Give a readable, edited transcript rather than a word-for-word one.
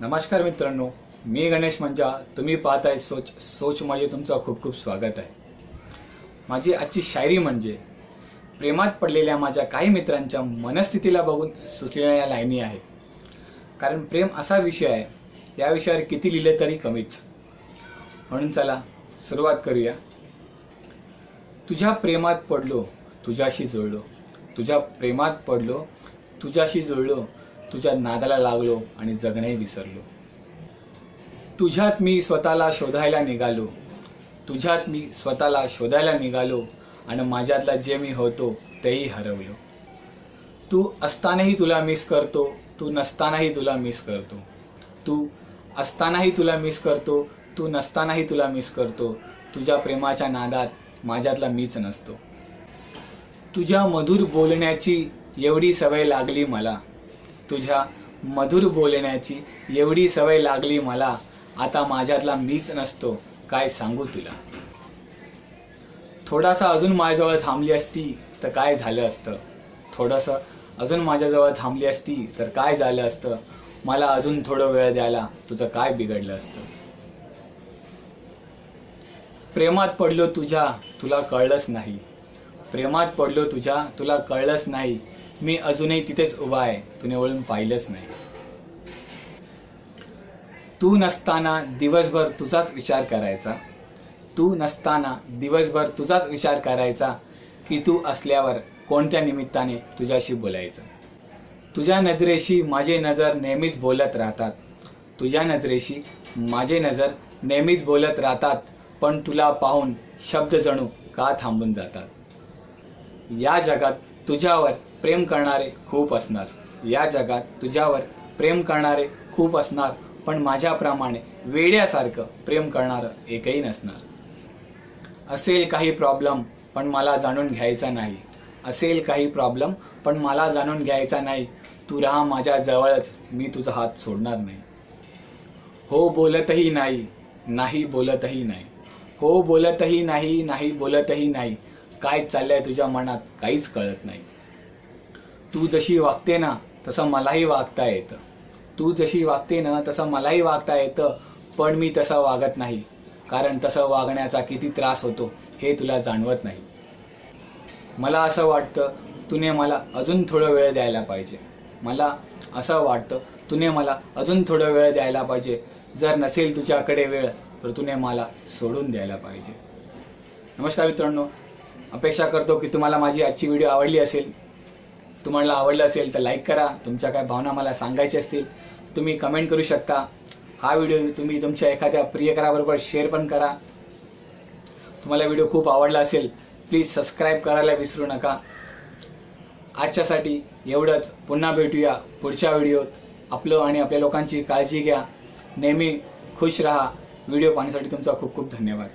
नमस्कार मित्रांनो, मी गणेश मंजा. तुम्ही पाहताय सोच मध्ये तुमचं खूप खूप स्वागत आहे. माझी आजची शायरी म्हणजे प्रेमात पडलेल्या माझ्या काही मित्रांच्या मनस्थितीला बघून सुचलेल्या लाईनी आहेत. कारण प्रेम असा विषय आहे, या विषयावर किती लिहिले तरी कमीच. म्हणून चला सुरुवात करूया. तुझ्या प्रेमात पडलो, तुझ्याशी जुळलो. तुझ्या प्रेमात पडलो, तुझ्याशी जुळलो. तुझ्या नादाला लागलो आणि जगणे विसरलो. तुझ्यात मी स्वतःला शोधायला निघालो. तुझ्यात मी स्वतःला शोधायला निघालो आणि माझ्यातला जे मी होतो तेही हरवलो. तू असतानाही तुला मिस करतो, तू नसतानाही तुला मिस करतो. तू असतानाही तुला मिस करतो, तू नसतानाही तुला मिस करतो. तुझ्या प्रेमाच्या नादात माझ्यातला मीच नसतो. तुझ्या मधुर बोलण्याची एवढी सवय लागली मला. तुझ्या मधुर बोलण्याची एवढी सवय लागली मला. आता माझ्यातला मीच नसतो, काय सांगू तुला. थोडासा अजून माझ्याजवळ थांबली असती तर काय झालं असतं. थोडंसं अजून माझ्याजवळ थांबली असती तर काय झालं असतं. मला अजून थोडं वेळ द्यायला तुझं काय बिघडलं असतं. प्रेमात पडलो तुझ्या, तुला कळलंच नाही. प्रेमात पडलो तुझ्या, तुला कळलंच नाही. मी अजूनही तिथेच उभा आहे, तुने वळून पाहिलंच नाही. तू नसताना दिवसभर तुझाच विचार करायचा. तू नसताना दिवसभर तुझाच विचार करायचा की तू असल्यावर कोणत्या निमित्ताने तुझ्याशी बोलायचं. तुझ्या नजरेशी माझे नजर नेहमीच बोलत राहतात. तुझ्या नजरेशी माझे नजर नेहमीच बोलत राहतात. पण तुला पाहून शब्द जणू का थांबून जातात. या जगात तुझ्यावर प्रेम करणारे खूप असणार. या जगात तुझ्यावर प्रेम करणारे खूप असणार. पण माझ्याप्रमाणे वेड्यासारखं प्रेम करणारं एकही नसणार. असेल काही प्रॉब्लेम पण मला जाणून घ्यायचा नाही. असेल काही प्रॉब्लेम पण मला जाणून घ्यायचा नाही. तू राहा माझ्या जवळच, मी तुझा हात सोडणार नाही. हो बोलतही नाही, नाही बोलतही नाही. हो बोलतही नाही, नाही बोलतही नाही. काय चाललंय तुझ्या मनात काहीच कळत नाही. तू जशी वागते ना तसं मलाही वागता येतं. तू जशी वागते ना तसं मलाही वागता येतं. पण मी तसं वागत नाही. कारण तसं वागण्याचा किती त्रास होतो हे तुला जाणवत नाही. मला असं वाटतं तुने मला अजून थोडं वेळ द्यायला पाहिजे. मला असं वाटतं तुने मला अजून थोडं वेळ द्यायला पाहिजे. जर नसेल तुझ्याकडे वेळ तर तुने मला सोडून द्यायला पाहिजे. नमस्कार मित्रांनो, अपेक्षा करतो की तुम्हाला माझी आजची व्हिडिओ आवडली असेल. तुम्हाला आवडलं असेल तर लाईक करा. तुमच्या काय भावना मला सांगायच्या असतील तुम्ही कमेंट करू शकता. हा व्हिडिओ तुम्ही तुमच्या एखाद्या प्रियकराबरोबर शेअर पण करा. तुम्हाला व्हिडिओ खूप आवडला असेल प्लीज सबस्क्राईब करायला विसरू नका. आजच्यासाठी एवढंच. पुन्हा भेटूया पुढच्या व्हिडिओत. आपलं आणि आपल्या लोकांची काळजी घ्या. नेहमी खुश राहा. व्हिडिओ पाहण्यासाठी तुमचा खूप खूप धन्यवाद.